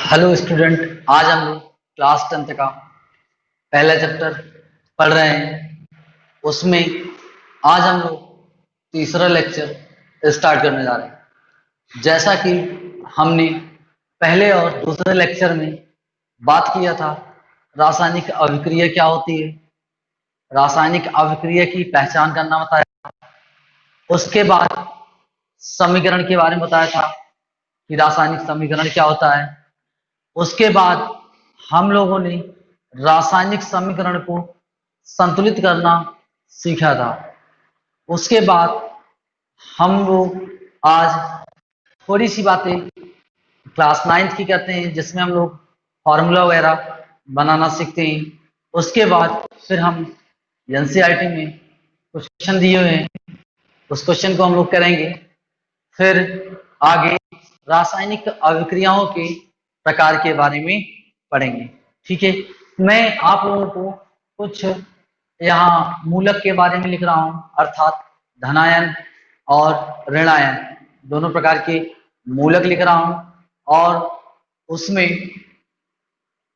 Hello student. आज हम लोग क्लास 10th का पहला चैप्टर पढ़ रहे हैं। उसमें आज हम लोग तीसरा लेक्चर स्टार्ट करने जा रहे हैं। जैसा कि हमने पहले और दूसरे लेक्चर में बात किया था, रासायनिक अभिक्रिया क्या होती है, रासायनिक अभिक्रिया की पहचान करना बताया। उसके बाद समीकरण के बारे में बताया था कि रासायनिक समीकरण क्या होता है। उसके बाद हम लोगों ने रासायनिक समीकरण को संतुलित करना सीखा था। उसके बाद हम लोग आज थोड़ी सी बातें क्लास 9th की करते हैं, जिसमें हम लोग फार्मूला वगैरह बनाना सीखते हैं। उसके बाद फिर हम एनसीईआरटी में कुछ क्वेश्चन दिए हुए हैं, उस क्वेश्चन को हम लोग करेंगे। फिर आगे रासायनिक अभिक्रियाओं के प्रकार के बारे में पढ़ेंगे। ठीक है, मैं आप लोगों को कुछ यहाँ मूलक के बारे में लिख रहा हूँ, अर्थात धनायन और ऋणायन दोनों प्रकार के मूलक लिख रहा हूँ, और उसमें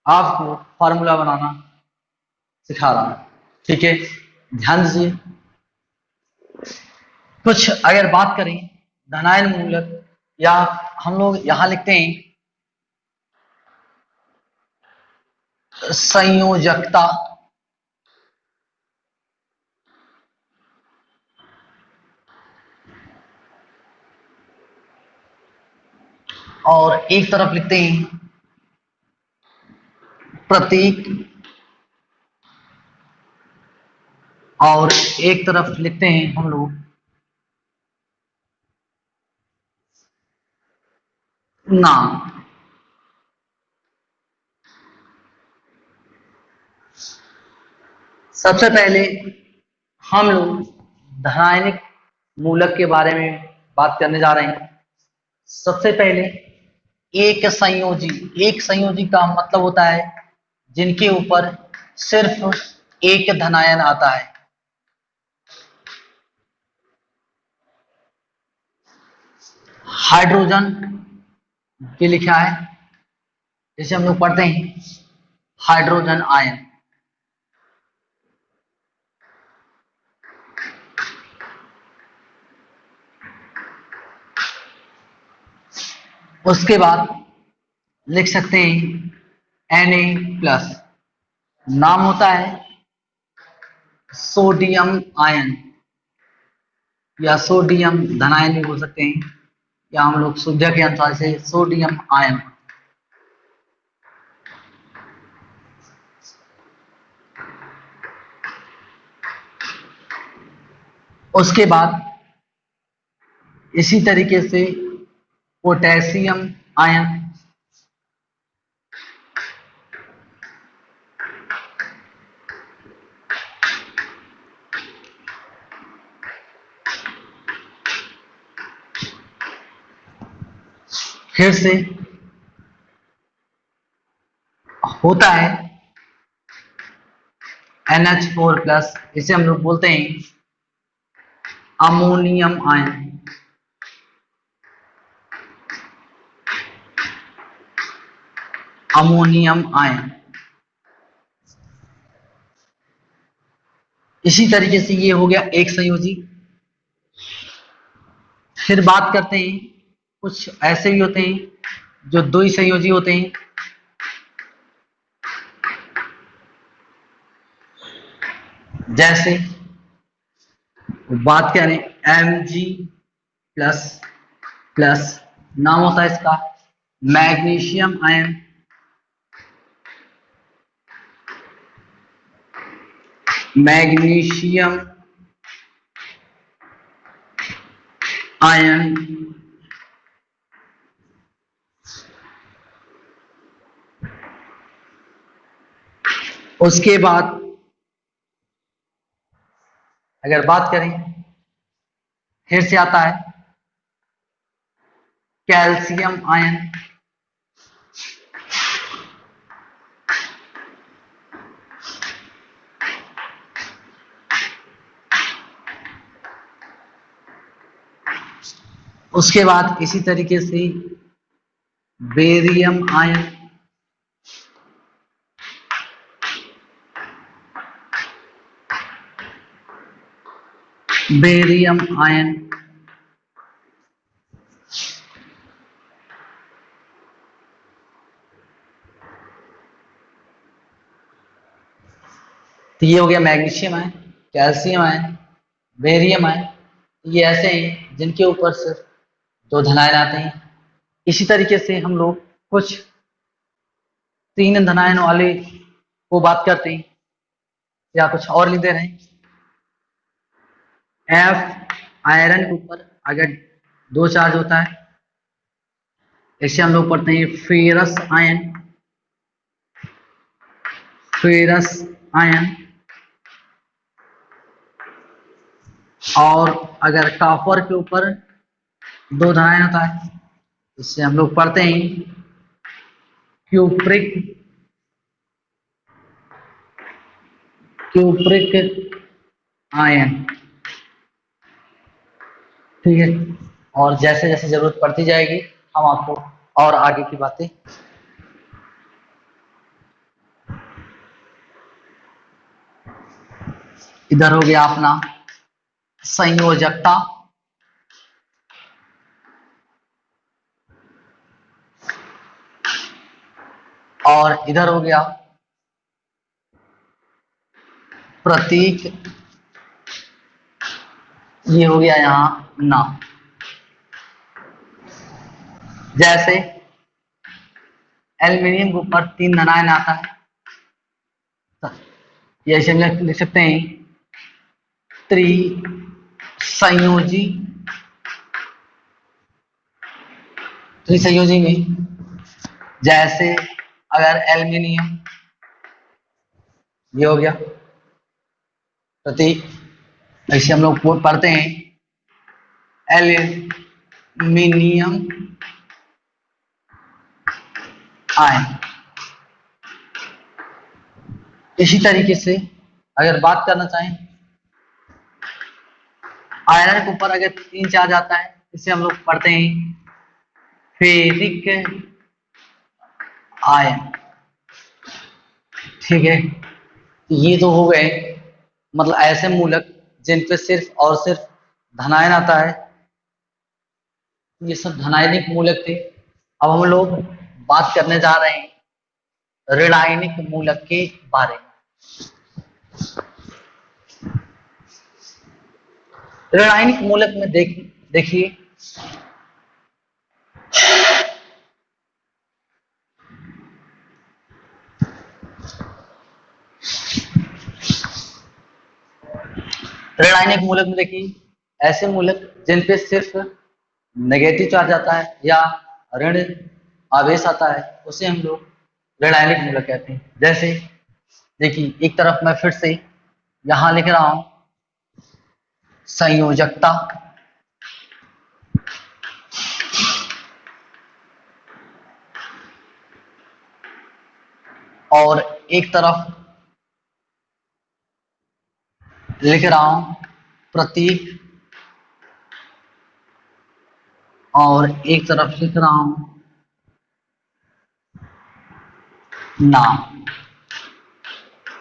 आपको फार्मूला बनाना सिखा रहा हूँ। ठीक है, ध्यान दीजिए। कुछ अगर बात करें धनायन मूलक, या हम लोग यहां लिखते हैं संयोजकता, और एक तरफ लिखते हैं प्रतीक, और एक तरफ लिखते हैं हम लोग नाम। सबसे पहले हम लोग धनायनिक मूलक के बारे में बात करने जा रहे हैं। सबसे पहले एक संयोजी का मतलब होता है जिनके ऊपर सिर्फ एक धनायन आता है। हाइड्रोजन भी लिखा है, जैसे हम लोग पढ़ते हैं हाइड्रोजन आयन। उसके बाद लिख सकते हैं Na+, नाम होता है सोडियम आयन, या सोडियम धनायन भी बोल सकते हैं, या हम लोग संज्ञा के अनुसार से सोडियम आयन। उसके बाद इसी तरीके से पोटेशियम आयन, फिर से होता है NH4+, इसे हम लोग बोलते हैं अमोनियम आयन। अमोनियम आयन इसी तरीके से ये हो गया एक संयोजी। फिर बात करते हैं, कुछ ऐसे भी होते हैं जो दो ही संयोजी होते हैं। जैसे बात करें Mg++, नाम होता है इसका मैग्नीशियम आयन। मैग्नीशियम आयन उसके बाद अगर बात करें, फिर से आता है कैल्शियम आयन। उसके बाद इसी तरीके से बेरियम आयन। बेरियम आयन, तो ये हो गया magnesium ion, calcium ion, barium ion. ये ऐसे हैं जिनके ऊपर सिर्फ दो धन आयन आते हैं। इसी तरीके से हम लोग कुछ तीन धन आयन वाले को बात करते हैं, या कुछ और लिख दे रहे हैं। एफ आयरन के ऊपर अगर दो चार्ज होता है, इसे हम लोग पढ़ते हैं फेरस आयन, फेरस आयन। और अगर कॉपर के ऊपर दो धन आयन होता है, इससे हम लोग पढ़ते हैं क्यूप्रिक, क्यूप्रिक आयन। ठीक है, और जैसे जैसे जरूरत पड़ती जाएगी हम आपको और आगे की बातें। इधर हो गया अपना संयोजकता, और इधर हो गया प्रतीक, ये हो गया यहां नाम। जैसे एल्यूमिनियम के ऊपर तीन धन आयन आता है, ये ऐसे हम लिख सकते हैं त्रिसंयोजी, त्रिसंयोजी में जैसे अगर एल्यूमिनियम, ये हो गया प्रतीक, ऐसे हम लोग पढ़ते हैं एल्यूमिनियम आयन। इसी तरीके से अगर बात करना चाहें, आयरन के ऊपर अगर तीन चार्ज आता है, इसे हम लोग पढ़ते हैं फेरिक आयन। ठीक है, ये तो हो गए मतलब ऐसे मूलक जिन पे सिर्फ और सिर्फ धनायन आता है, ये सब धनायनिक मूलक थे। अब हम लोग बात करने जा रहे हैं ऋणायनिक मूलक के बारे में। ऋणायनिक मूलक में देखिए ऋणायनिक मूलक में देखिए ऐसे मूलक जिन पे सिर्फ नेगेटिव चार्ज आता है या ऋण आवेश आता है, उसे हम लोग ऋणायनिक मूलक कहते हैं। जैसे देखिए एक तरफ मैं फिर से यहां लिख रहा हूं संयोजकता, और एक तरफ लिख रहा हूं प्रतीक, और एक तरफ लिख रहा हूं नाम।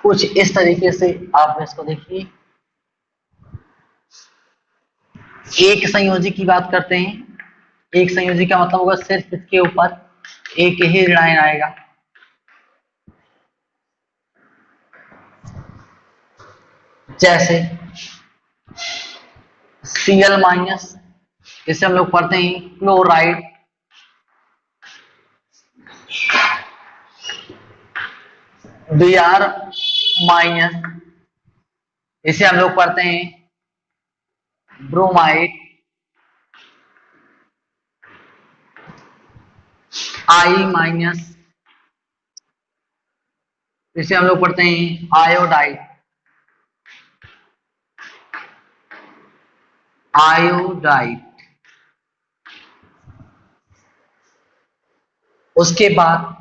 कुछ इस तरीके से आप इसको देखिए। एक संयोजी की बात करते हैं, एक संयोजी का मतलब होगा सिर्फ इसके ऊपर एक ही ऋणायन आएगा। जैसे Cl माइनस, इसे हम लोग पढ़ते हैं क्लोराइड, Br माइनस, इसे हम लोग पढ़ते हैं ब्रोमाइड, I माइनस, इसे हम लोग पढ़ते हैं आयोडाइड, आयोडाइड। उसके बाद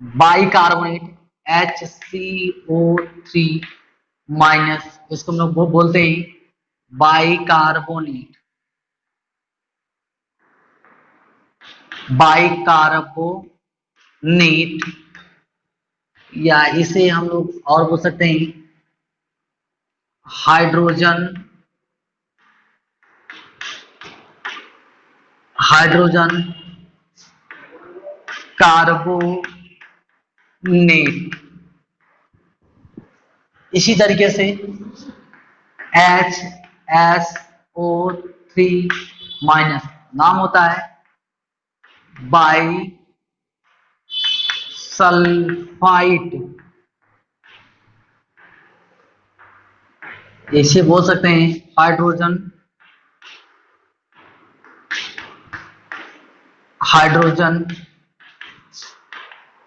बाइकार्बोनेट HCO3 माइनस, इसको हम लोग बोलते हैं बाइकार्बोनेट, बाइकार्बोनेट, या इसे हम लोग और बोल सकते हैं हाइड्रोजन हाइड्रोजन कार्बोनेट। इसी तरीके से HSO3 माइनस नाम होता है बाई सल्फाइड। इसे बोल सकते हैं हाइड्रोजन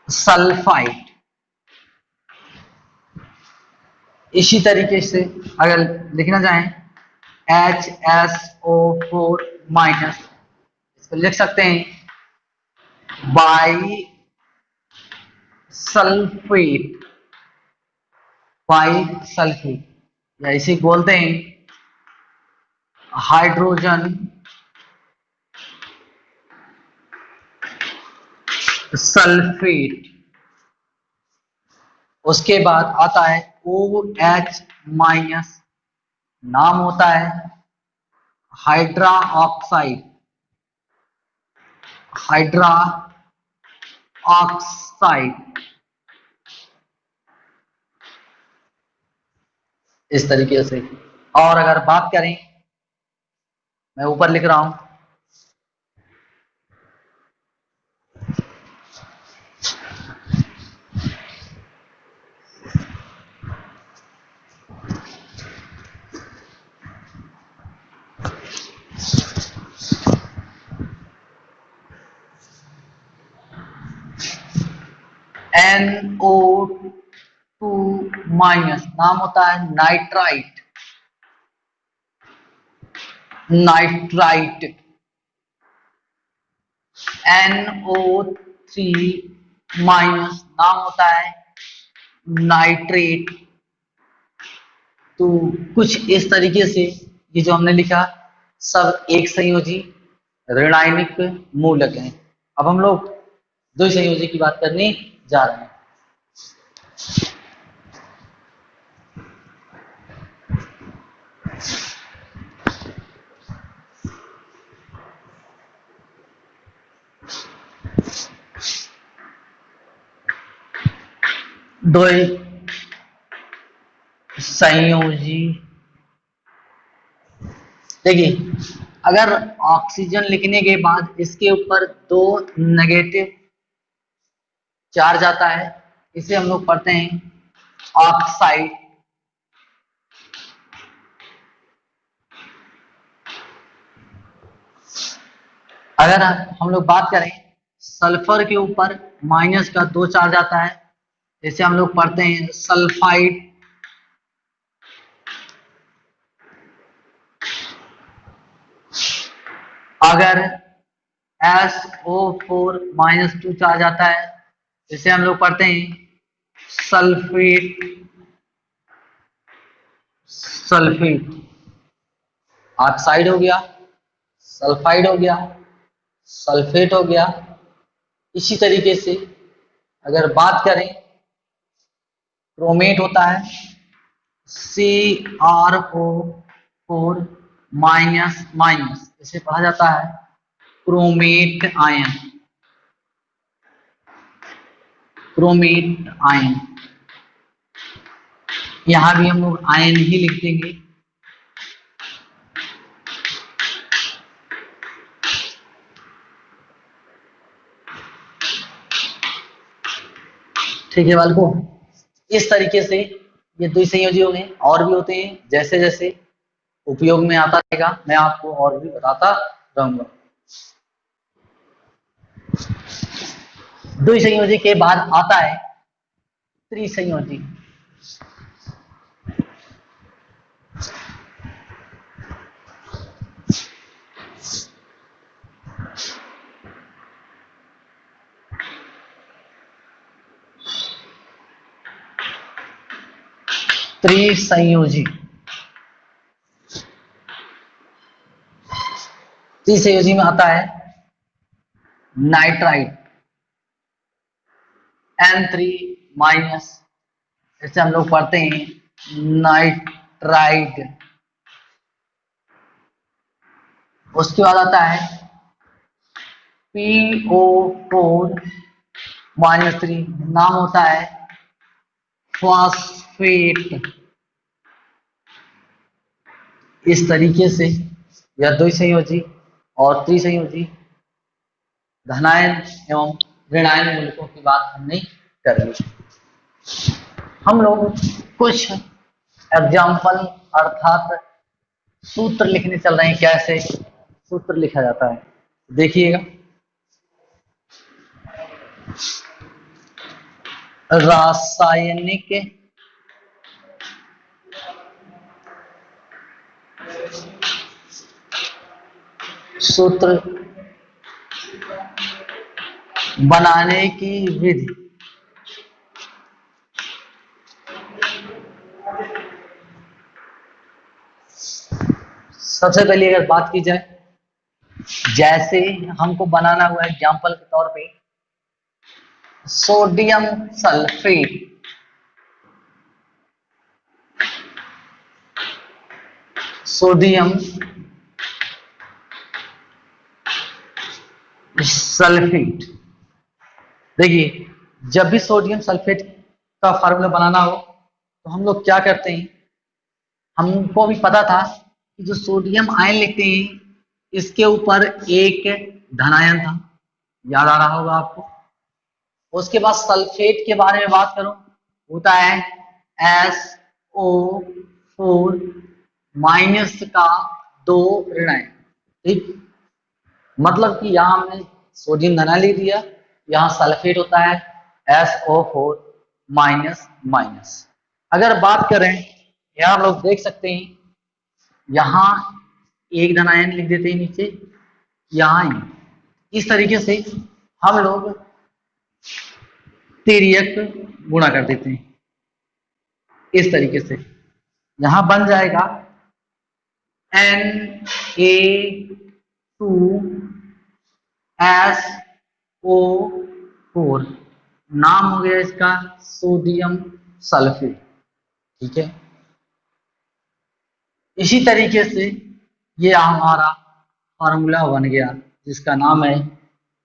सल्फाइड। इसी तरीके से अगर लिखना चाहें HSO4 माइनस, इसको लिख सकते हैं बाई सल्फेट बाई सल्फेट, या इसे बोलते हैं हाइड्रोजन सल्फेट। उसके बाद आता है OH माइनस, नाम होता है हाइड्रा ऑक्साइड। हाइड्रा ऑक्साइड इस तरीके से। और अगर बात करें, मैं ऊपर लिख रहा हूं NO2 माइनस, नाम होता है नाइट्राइट। नाइट्राइट NO3 माइनस, नाम होता है नाइट्रेट। तो कुछ इस तरीके से ये जो हमने लिखा सब एक संयोजी ऋणायनिक मूलक हैं। अब हम लोग दो संयोजी की बात करने जा रहे हैं। दो संयोजी, देखिए अगर ऑक्सीजन लिखने के बाद इसके ऊपर दो नेगेटिव चार्ज आता है, इसे हम लोग पढ़ते हैं ऑक्साइड। अगर हम लोग बात करें सल्फर के ऊपर माइनस का दो चार्ज आता है, इसे हम लोग पढ़ते हैं सल्फाइड। अगर SO4 माइनस टू चार्ज आता है, इसे हम लोग पढ़ते हैं सल्फेट। सल्फेट ऑक्साइड हो गया, सल्फाइड हो गया, सल्फेट हो गया। इसी तरीके से अगर बात करें क्रोमेट होता है CrO4 माइनस माइनस, इसे पढ़ा जाता है क्रोमेट आयन। क्रोमेट आयन, यहां भी हम लोग आयन ही लिख देंगे। ठीक है बालको, इस तरीके से ये दो संयोजी हो गए। और भी होते हैं, जैसे जैसे उपयोग में आता रहेगा मैं आपको और भी बताता रहूंगा। द्विसंयोजी के बाद आता है त्रिसंयोजी। त्रिसंयोजी, त्रिसंयोजी में आता है नाइट्राइट N3 माइनस, इसे हम लोग पढ़ते हैं नाइट्राइट। नाइट्राइड। उसके बाद आता है PO4-3, नाम होता है फॉस्फेट। इस तरीके से यह द्विसंयोजी और त्रिसंयोजी धनायन एवं ऋणायन मूलकों की बात हमने कर ली। हम लोग कुछ एग्जाम्पल अर्थात सूत्र लिखने चल रहे हैं। कैसे सूत्र लिखा जाता है देखिएगा। रासायनिक सूत्र बनाने की विधि। सबसे पहले अगर बात की जाए, जैसे हमको बनाना हुआ एग्जाम्पल के तौर पे सोडियम सल्फेट, सोडियम सल्फेट। देखिए, जब भी सोडियम सल्फेट का फार्मूला बनाना हो तो हम लोग क्या करते हैं, हमको भी पता था कि जो सोडियम आयन लिखते हैं इसके ऊपर एक धनायन था, याद आ रहा होगा आपको। उसके बाद सल्फेट के बारे में बात करूं, होता है SO4 माइनस का 2 ऋणायन। ठीक, मतलब कि यहां हमने सोडियम धनायन लिख दिया, यहां सल्फेट होता है SO4 माइनस माइनस। अगर बात करें, यहां हम लोग देख सकते हैं, यहां एक धनायन लिख देते हैं नीचे, यहां इस तरीके से हम लोग तिर्यक गुणा कर देते हैं। इस तरीके से यहां बन जाएगा Na2SO4, नाम हो गया इसका सोडियम सल्फेट। ठीक है, इसी तरीके से ये हमारा फॉर्मूला बन गया जिसका नाम है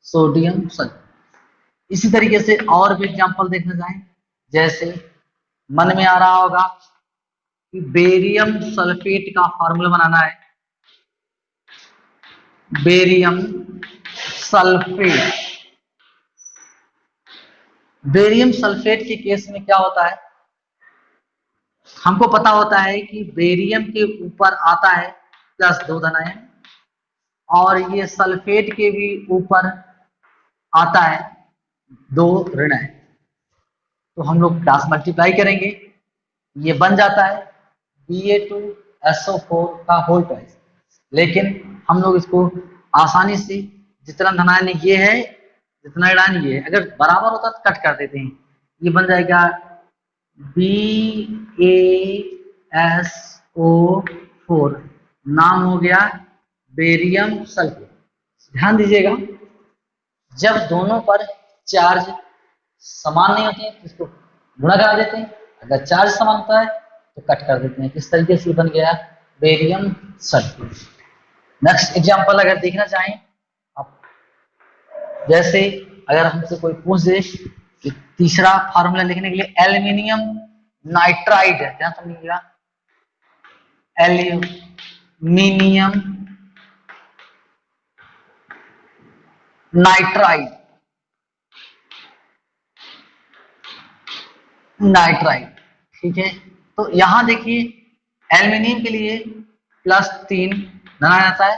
सोडियम सल्फेट। इसी तरीके से और भी एग्जांपल देखना चाहें, जैसे मन में आ रहा होगा कि बेरियम सल्फेट का फॉर्मूला बनाना है। बेरियम सल्फेट, बेरियम सल्फेट के केस में क्या होता है, हमको पता होता है कि बेरियम के ऊपर आता है +2 धनायन और ये सल्फेट के भी ऊपर आता है 2 ऋणायन। तो हम लोग क्रॉस मल्टीप्लाई करेंगे, ये बन जाता है Ba2SO4 का होल ट्वाइस। लेकिन हम लोग इसको आसानी से, जितना धनायन ये है जितना ऋणायन ये है, अगर बराबर होता तो कट कर देते हैं। ये बन जाएगा BaSO4, नाम हो गया बेरियम सल्फेट। ध्यान दीजिएगा, जब दोनों पर चार्ज समान नहीं होते हैं इसको गुणा करा देते हैं, अगर चार्ज समान होता है तो कट कर देते हैं। किस तरीके से बन गया बेरियम सल्फेट। नेक्स्ट एग्जांपल अगर देखना चाहें आप, जैसे अगर हमसे कोई पूछ दे कि तीसरा फार्मूला लिखने के लिए एल्यूमिनियम नाइट्राइड है, क्या समझिएगा, एल्यूमिनियम नाइट्राइड, नाइट्राइड। ठीक है, तो यहां देखिए एल्यूमिनियम के लिए +3 धनायन आता है,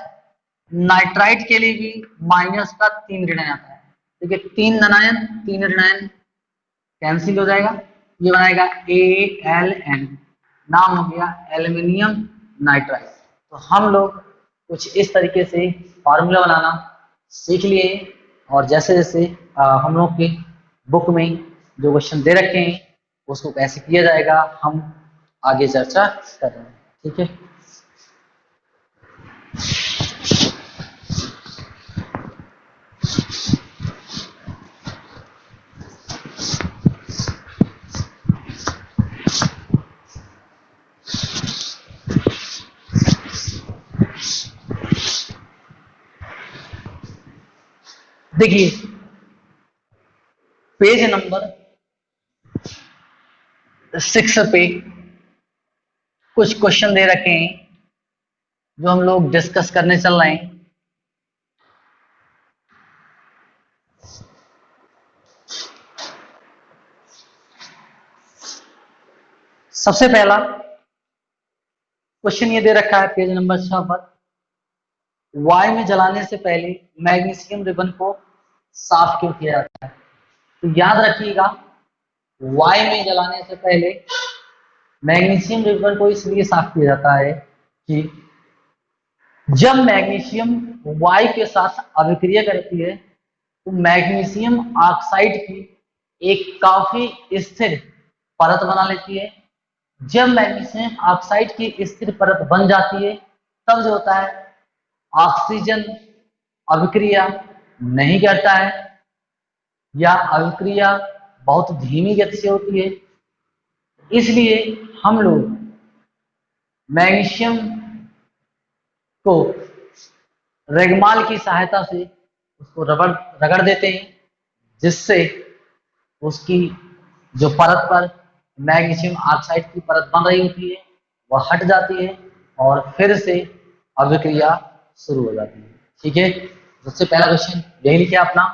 नाइट्राइड के लिए भी -3 ऋणायन आता है। ठीक है, 3 धनायन 3 ऋणायन कैंसिल हो जाएगा, ये बनाएगा Al, नाम हो गया एल्यूमिनियम नाइट्राइड। तो हम लोग कुछ इस तरीके से फार्मूला बनाना सीख लिए, और जैसे जैसे हम लोग की बुक में जो क्वेश्चन दे रखे हैं उसको कैसे किया जाएगा हम आगे चर्चा कर रहे हैं। ठीक है, देखिए पेज नंबर 6 पे कुछ क्वेश्चन दे रखे हैं जो हम लोग डिस्कस करने चल रहे हैं। सबसे पहला क्वेश्चन ये दे रखा है पेज नंबर 6 पर, वाई में जलाने से पहले मैग्नीशियम रिबन को साफ क्यों किया जाता है। तो याद रखिएगा, वाई में जलाने से पहले मैग्नीशियम रिबन को इसलिए साफ किया जाता है कि जब मैग्नीशियम वाई के साथ अभिक्रिया करती है तो मैग्नीशियम ऑक्साइड की एक काफी स्थिर परत बना लेती है। जब मैग्नीशियम ऑक्साइड की स्थिर परत बन जाती है तब जो होता है ऑक्सीजन अभिक्रिया नहीं करता है या अभिक्रिया बहुत धीमी गति से होती है। इसलिए हम लोग मैग्नीशियम को रेगमाल की सहायता से उसको रगड़ देते हैं, जिससे उसकी जो परत पर मैग्नीशियम ऑक्साइड की परत बन रही होती है वह हट जाती है और फिर से अभिक्रिया शुरू हो जाती है। ठीक है, सबसे पहला क्वेश्चन यही लिखा अपना,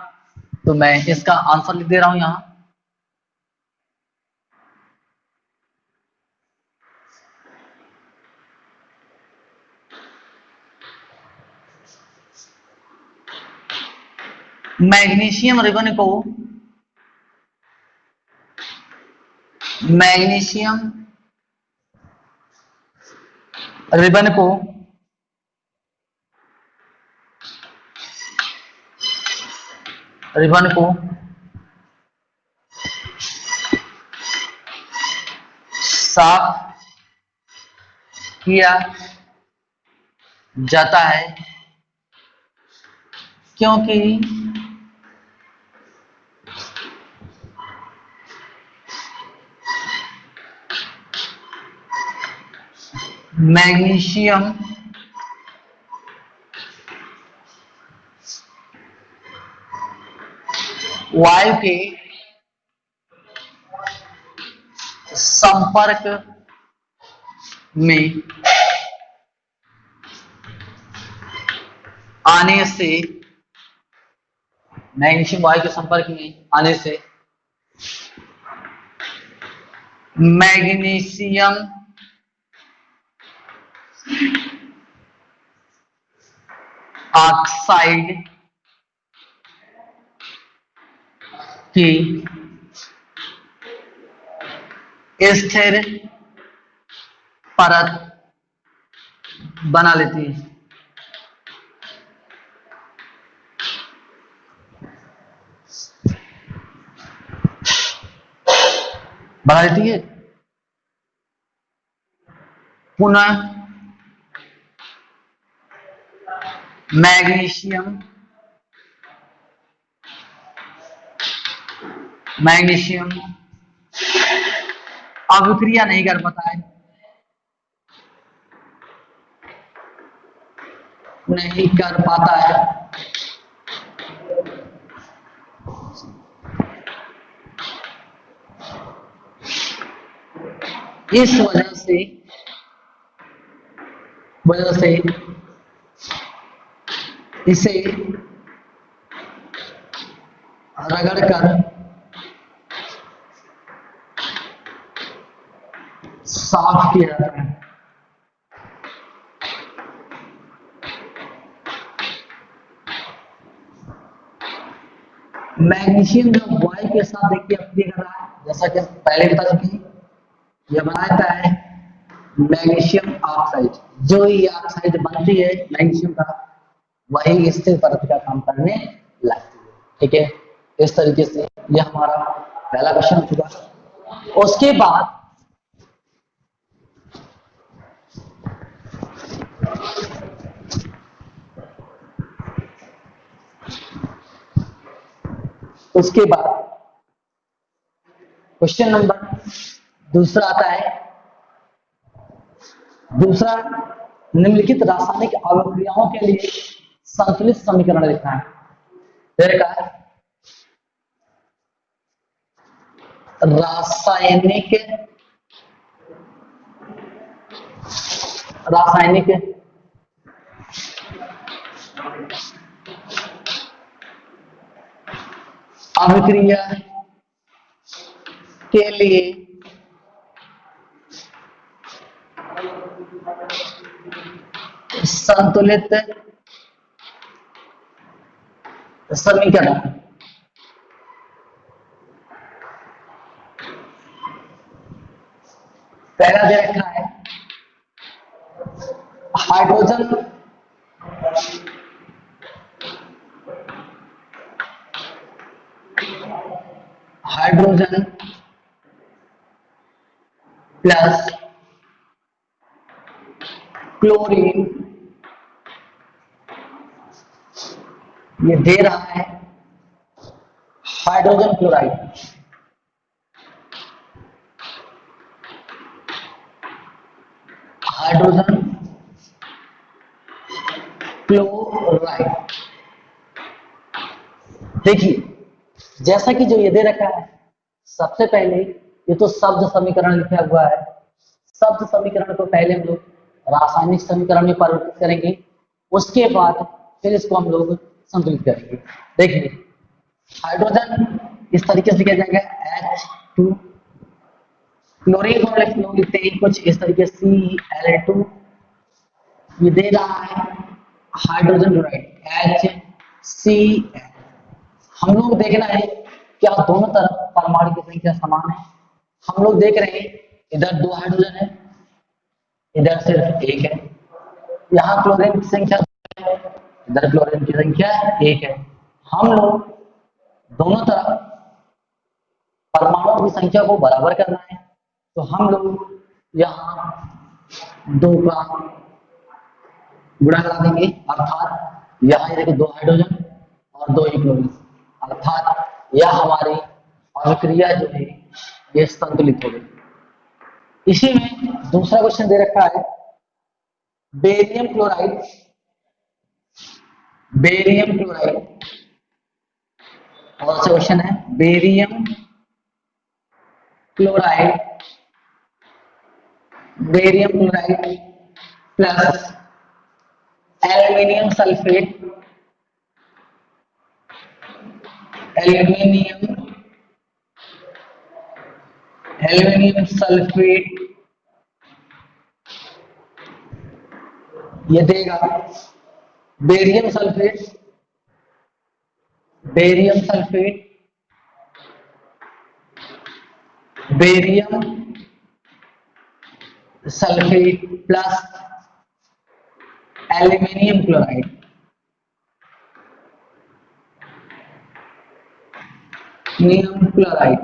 तो मैं इसका आंसर लिख दे रहा हूं यहां। मैग्नीशियम रिबन को मैग्नीशियम रिबन को रिबन को साफ किया जाता है क्योंकि मैग्नीशियम वायु के संपर्क में आने से मैग्नीशियम वायु के संपर्क में आने से मैग्नीशियम ऑक्साइड की स्थिर परत बना लेती है। बना लेती है। पुनः मैग्नीशियम अभिक्रिया नहीं कर पाता है, नहीं कर पाता है। इस वजह से इसे रगड़कर साफ किया जाता है। मैग्नीशियम जब वायु के साथ देखिए अभिक्रिया कर रहा है, जैसा कि पहले बता चुके हैं, यह बनाता है मैग्नीशियम ऑक्साइड। जो ये ऑक्साइड बनती है मैग्नीशियम का, वही स्थिर परत का काम करने लगती है। ठीक है, इस तरीके से यह हमारा पहला क्वेश्चन हो चुका। उसके बाद क्वेश्चन नंबर दूसरा आता है। दूसरा, निम्नलिखित रासायनिक अभिक्रियाओं के लिए संतुलित समीकरण लिखना है। फिर का रासायनिक रासायनिक अभिक्रिया के लिए संतुलित समीकरण। पहला दे रखा है हाइड्रोजन हाइड्रोजन प्लस क्लोरीन, ये दे रहा है हाइड्रोजन क्लोराइड। Hydrogen chloride. देखिए जैसा कि जो ये दे रखा है, सबसे पहले ये तो शब्द समीकरण लिखा हुआ है। शब्द समीकरण को पहले हम लोग रासायनिक समीकरण में परिवर्तित करेंगे, उसके बाद फिर इसको हम लोग संतुलित करेंगे। देखिए हाइड्रोजन इस तरीके से किया जाएगा H2, क्लोरीन को लोग लिखते हैं कुछ इस तरीके Cl2, ये दे रहा है हाइड्रोजन क्लोराइड HCl। हम लोग देखना है क्या दोनों तरफ परमाणु की संख्या समान है। हम लोग देख रहे हैं इधर 2 हाइड्रोजन है, इधर सिर्फ 1 है। यहाँ क्लोरीन की संख्या है, इधर क्लोरीन की संख्या 1 है। हम लोग दोनों तरफ परमाणुओं की संख्या को बराबर करना है, तो हम लोग यहाँ 2 का गुणा करा देंगे, अर्थात यहाँ ये देखो 2 हाइड्रोजन और 2 क्लोरीन, अर्थात यह हमारी अभिक्रिया जो है ये संतुलित हो गई। इसी में दूसरा क्वेश्चन दे रखा है बेरियम क्लोराइड। बेरियम क्लोराइड और अच्छा क्वेश्चन है barium chloride, barium chloride plus aluminium sulphate, aluminium sulphate ये देगा barium sulphate, barium sulphate, barium sulphate plus aluminium chloride, aluminium chloride.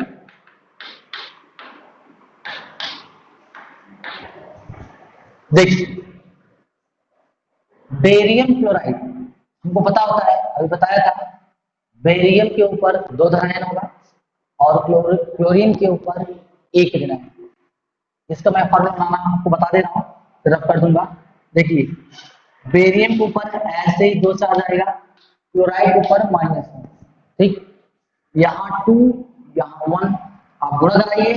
देखिए बेरियम क्लोराइड हमको पता होता है, अभी बताया था, बेरियम के ऊपर 2 धनायन होगा और क्लोरीन के ऊपर 1 ऋणायन। इसका मैं फॉर्मूला बनाना आपको बता दे रहा हूँ, रब कर दूंगा। देखिए बेरियम के ऊपर ऐसे ही 2 चार्ज आएगा, क्लोराइड के ऊपर -1, ठीक। यहाँ 2 यहाँ 1, आप गुणा कराइए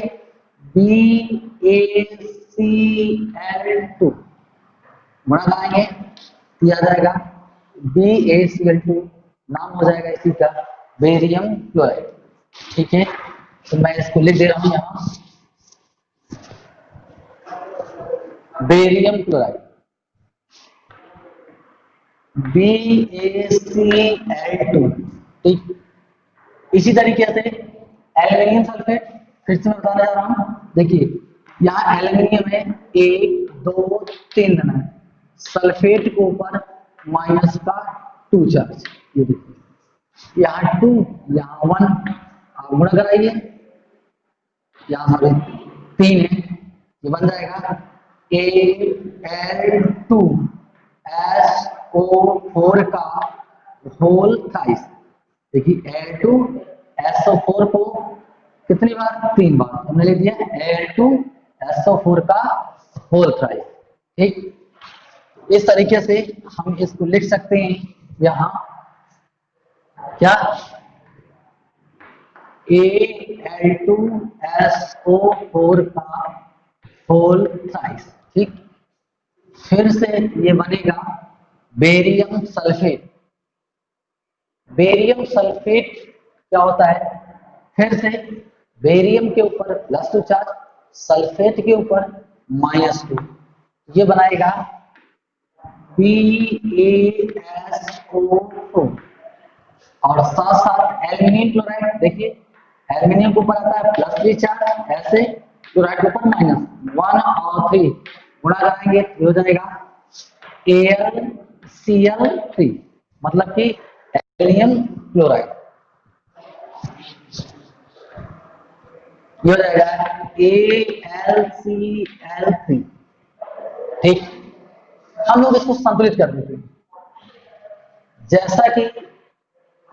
BaCl2 गुणा कराएंगे तो आ जाएगा BaCl2, नाम हो जाएगा इसी का बेरियम क्लोराइड, ठीक है। तो मैं इसको लिख दे रहा हूँ यहाँ बेरियम क्लोराइड BaCl2, ठीक। इसी तरीके से एल्यूमिनियम सल्फेट फिर से मैं बताने जा रहा हूँ। देखिए यहाँ एल्यूमिनियम है 1 2 3 धना, सल्फेट के ऊपर माइनस का 2 चार्ज, ये देखिए यहाँ 2 यहाँ 1, आप गुणा कराइए, यहाँ हमारे 3 है, ये बन जाएगा Al2SO4 का होल थ्राइस। देखिए Al2SO4 को कितनी बार, 3 बार हमने लिख दिया Al2SO4 का होल थ्राइस, ठीक। इस तरीके से हम इसको लिख सकते हैं यहाँ क्या Al2SO4 का होल थ्राइस, ठीक। फिर से ये बनेगा बेरियम सल्फेट। बेरियम सल्फेट क्या होता है, फिर से बेरियम के ऊपर +2 चार्ज, सल्फेट के ऊपर -2, ये बनाएगा BaSO4। और साथ साथ एल्यूमिनियम क्लोराइड, देखिए एल्यूमिनियम के ऊपर आता है +3 चार्ज, ऐसे क्लोराइड के ऊपर -1 और 3 गुणा कराएंगे तो हो जाएगा AlCl3, मतलब कि एल्यूमिनियम क्लोराइड। ये हो जाएगा AlCl3, ठीक। हम लोग इसको संतुलित कर देते हैं। जैसा कि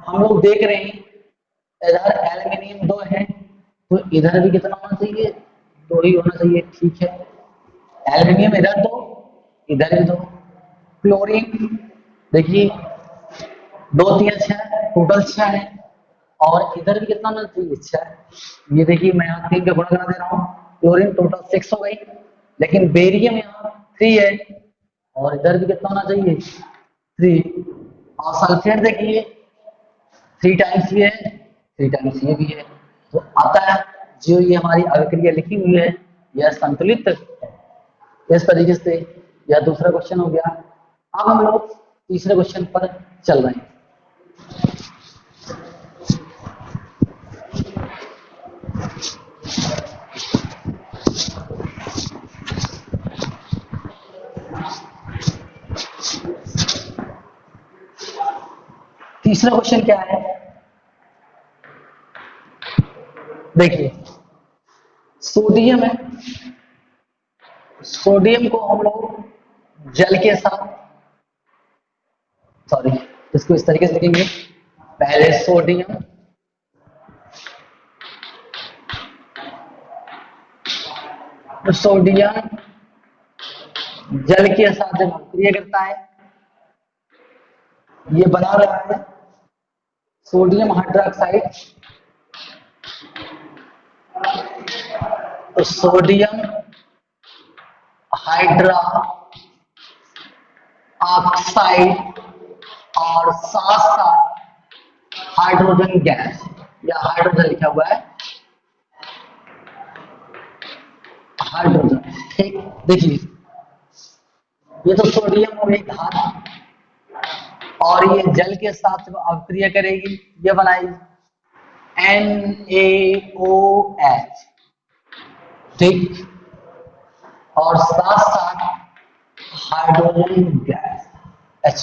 हम लोग देख रहे हैं, इधर एल्यूमिनियम 2 है तो इधर भी कितना होना चाहिए, 2 ही होना चाहिए, ठीक है। एल्यूमिनियम इधर भी 2। क्लोरीन देखिए 2 3 6, टोटल 6 है। और इधर भी कितना होना चाहिए, 6। ये देखिए मैं यहाँ 3 का गुणा करा दे रहा हूँ, क्लोरीन टोटल 6 हो गई। लेकिन बेरियम यहाँ 3 है और इधर भी कितना होना चाहिए, 3। और सल्फेट देखिए 3 टाइम्स ये है, 3 टाइम्स ये भी है, तो आता है जो ये हमारी अभिक्रिया लिखी हुई है यह संतुलित है। इस तरीके से यह दूसरा क्वेश्चन हो गया। अब हम लोग तीसरे क्वेश्चन पर चल रहे हैं। तीसरा क्वेश्चन क्या है, देखिए सोडियम है। सोडियम को हम लोग जल के साथ, सॉरी इसको इस तरीके से लिखेंगे, पहले सोडियम तो सोडियम जल के साथ जब अभिक्रिया करता है, ये बना रहा है सोडियम हाइड्रोक्साइड। तो सोडियम हाइड्रा ऑक्साइड और साथ साथ हाइड्रोजन गैस, या हाइड्रोजन लिखा हुआ है हाइड्रोजन, ठीक। देखिए ये तो सोडियम हो गई धातु, और ये जल के साथ अभिक्रिया करेगी, ये बनाएगी NaOH, ठीक। और साथ साथ हाइड्रोजन गैस H।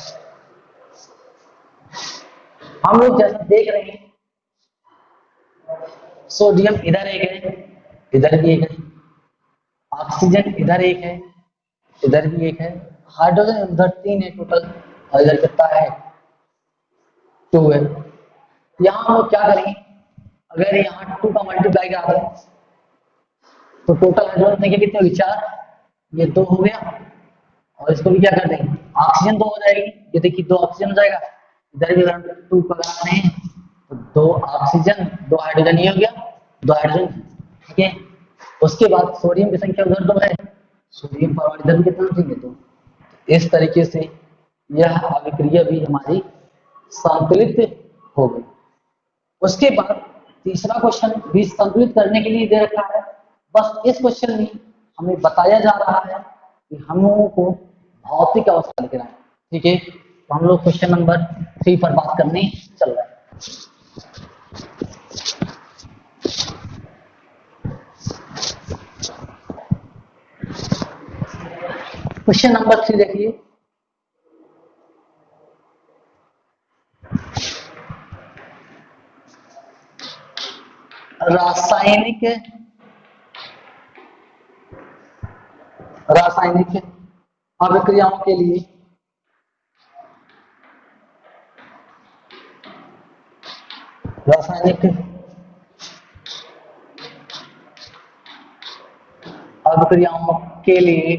हम लोग जैसा देख रहे हैं सोडियम इधर एक है, इधर भी एक है, ऑक्सीजन इधर एक है, इधर भी एक है, हाइड्रोजन उधर 3 है टोटल, और इधर कितना है, 2 है। यहाँ हम लोग क्या करेंगे, अगर यहाँ 2 का मल्टीप्लाई करा दें तो टोटल हाइड्रोजन संख्या कितनी होगी, 4, ये 2 हो गया। और इसको भी क्या कर देंगे, ऑक्सीजन 2 हो जाएगी, ये देखिए 2 ऑक्सीजन हो जाएगा, इधर भी अगर 2 का लगाने हैं तो 2 ऑक्सीजन 2 हाइड्रोजन, ये हो गया 2 हाइड्रोजन, ठीक है। उसके बाद सोडियम की संख्या उधर 2 है, सोडियम परमाणु इधर भी कितना चाहिए, 2। इस तरीके से यह अभिक्रिया भी हमारी संतुलित हो गई। उसके बाद तीसरा क्वेश्चन भी संतुलित करने के लिए दे रखा है। बस इस क्वेश्चन में हमें बताया जा रहा है कि हम लोगों को भौतिक अवस्था लिखना है, ठीक है। तो हम लोग क्वेश्चन नंबर 3 पर बात करने चल रहे हैं। क्वेश्चन नंबर 3 देखिए, रासायनिक रासायनिक अभिक्रियाओं के लिए रासायनिक अभिक्रियाओं के लिए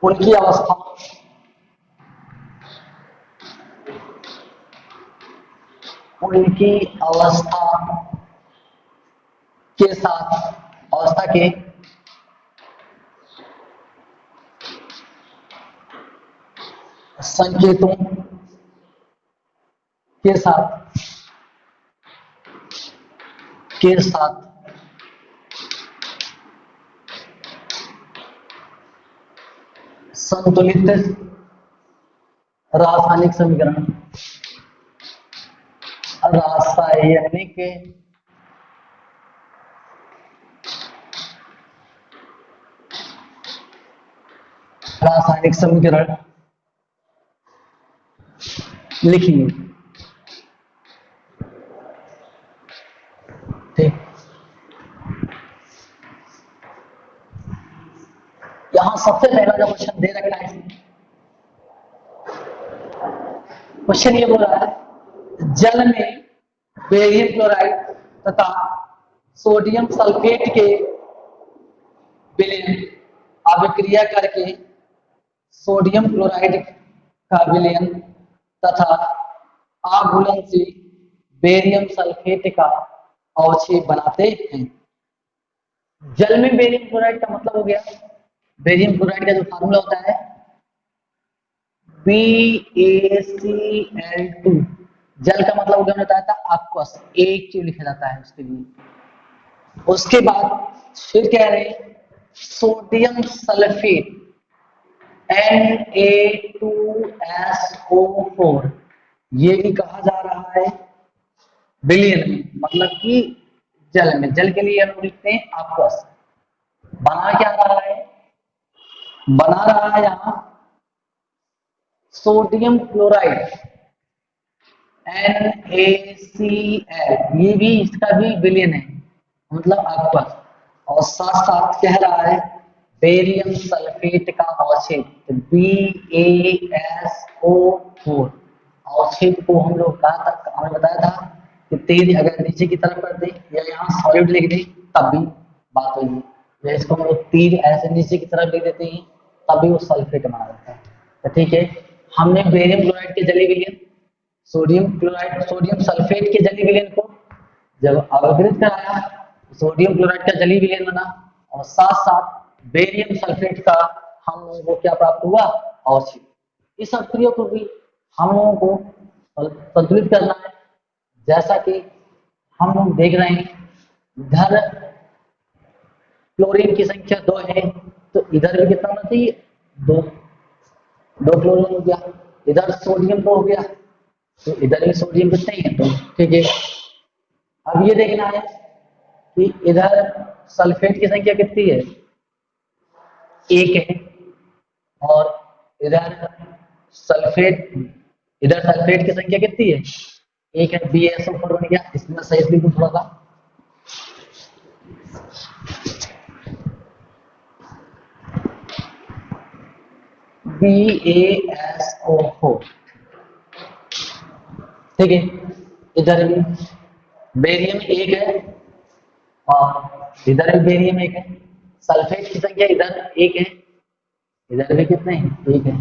उनकी अवस्था उनकी अवस्था के संकेतों के साथ संतुलित रासायनिक समीकरण रासायनिक रासायनिक समीकरण लिखिए। ठीक, यहां सबसे पहला जो क्वेश्चन दे रखा है, क्वेश्चन ये बोल रहा है जल में बेरियम क्लोराइड तथा सोडियम सल्फेट के विलयन अभिक्रिया करके सोडियम क्लोराइड का विलयन तथा आघूलन से बेरियम सल्फेट का अवक्षेप बनाते हैं। जल में बेरियम क्लोराइड का मतलब हो गया, बेरियम क्लोराइड का जो फार्मूला होता है BaCl2। जल का मतलब हो गया, बताया था aqueous, AQ लिखा जाता है उसके लिए। उसके बाद फिर कह रहे हैं सोडियम सल्फेट Na2SO4, ये भी कहा जा रहा है विलयन में, मतलब कि जल में। जल के लिए हम लिखते हैं aqueous। बना क्या रहा है, बना रहा है यहां सोडियम क्लोराइड NaCl, ये भी इसका भी विलयन है, मतलब aqueous। और साथ साथ कह रहा है बेरियम सल्फेट का अवक्षेप BaSO4। अवक्षेप को हम लोग कहा था, हमने बताया था कि तीर अगर नीचे की तरफ कर दे या यहाँ सॉलिड लिख दे तब भी बात होगी, या इसको हम लोग तीर ऐसे नीचे की तरफ लिख देते हैं तब भी वो सल्फेट माना जाता है। तो ठीक है, हमने बेरियम क्लोराइड के जलीय विलयन, सोडियम सल्फेट के जलीय विलयन को जब अवकृत कराया, सोडियम क्लोराइड का जलीय विलयन बना, और साथ साथ बेरियम सल्फेट का हम लोगों को क्या प्राप्त हुआ, अवक्षेप। इस अभिक्रिया को भी हम लोगों को संतुलित करना है। जैसा कि हम लोग देख रहे हैं, इधर क्लोरीन की संख्या 2 है, तो इधर भी कितना होना चाहिए, 2 क्लोरीन हो गया। इधर सोडियम 2 हो गया, तो इधर भी सोडियम कितने हैं, 2। ठीक है, अब ये देखना है कि इधर सल्फेट की संख्या कितनी है, 1 है, और इधर सल्फेट की संख्या कितनी है, 1 है। BaSO4 बन गया। इसमें सही लिखूं थोड़ा सा, BaSO4। ठीक है, इधर भी बेरियम 1 है और इधर भी बेरियम 1 है। सल्फेट की संख्या इधर 1 है, इधर भी कितने हैं, 1 है।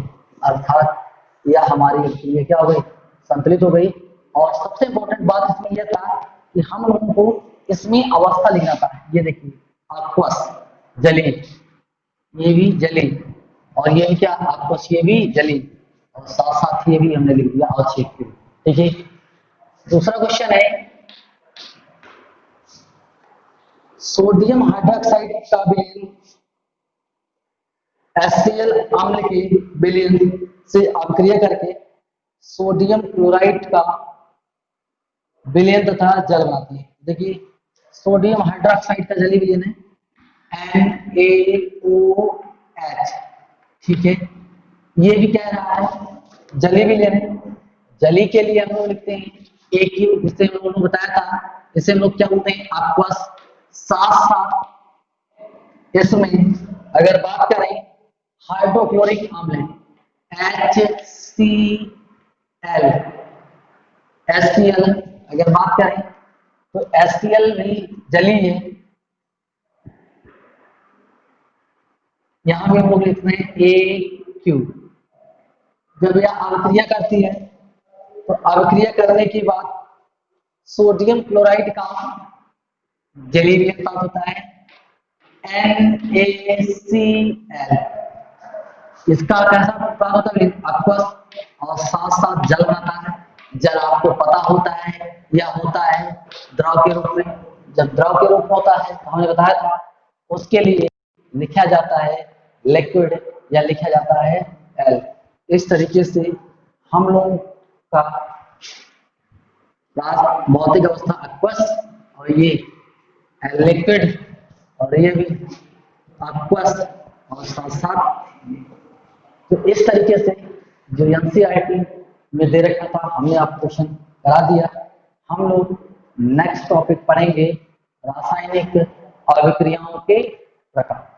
अर्थात यह हमारी ये क्या हो गई, संतुलित हो गई। और सबसे इंपॉर्टेंट बात इसमें यह था कि हम लोगों को इसमें अवस्था लिखना था। ये देखिए aqueous, जली, ये भी जली, और ये भी क्या aqueous, ये भी जली, और साथ साथ ये भी हमने लिख दिया अवक्षेप के। ठीक है, दूसरा क्वेश्चन है सोडियम हाइड्रोक्साइड का विलयन HCl अम्ल के विलयन से अभिक्रिया करके सोडियम क्लोराइड का विलयन तथा जल बनाती है। देखिए सोडियम हाइड्रोक्साइड का जलीय विलयन है NaOH। ठीक है, ये भी कह रहा है जलीय विलयन है। जली के लिए हम लोग लिखते हैं AQ, जिससे हम लोगों ने बताया था, इसे हम लोग क्या बोलते हैं, aqueous। साथ साथ इसमें अगर बात करें हाइड्रोक्लोरिक अम्ल HCl अगर बात करें तो HCl भी जली है। यहां भी हम लोग लिखते हैं AQ। जब यह अभिक्रिया करती है तो अभिक्रिया करने के बाद सोडियम क्लोराइड का जलीय विलायक होता है NaCl। इसका कैसा प्रकार होता है? aqueous और साथ साथ जल बनाता है। जल आपको पता होता है या होता है द्रव के रूप में। जब द्रव के रूप में होता है तो हमने बताया था उसके लिए लिखा जाता है लिक्विड या लिखा जाता है एल। इस तरीके से हम लोग का भौतिक अवस्था aqueous और ये लिक्विड और ये भी aqueous और साथ साथ। तो इस तरीके से जो एनसीईआरटी में दे रखा था हमने आपको क्वेश्चन करा दिया। हम लोग नेक्स्ट टॉपिक पढ़ेंगे रासायनिक अभिक्रियाओं के प्रकार।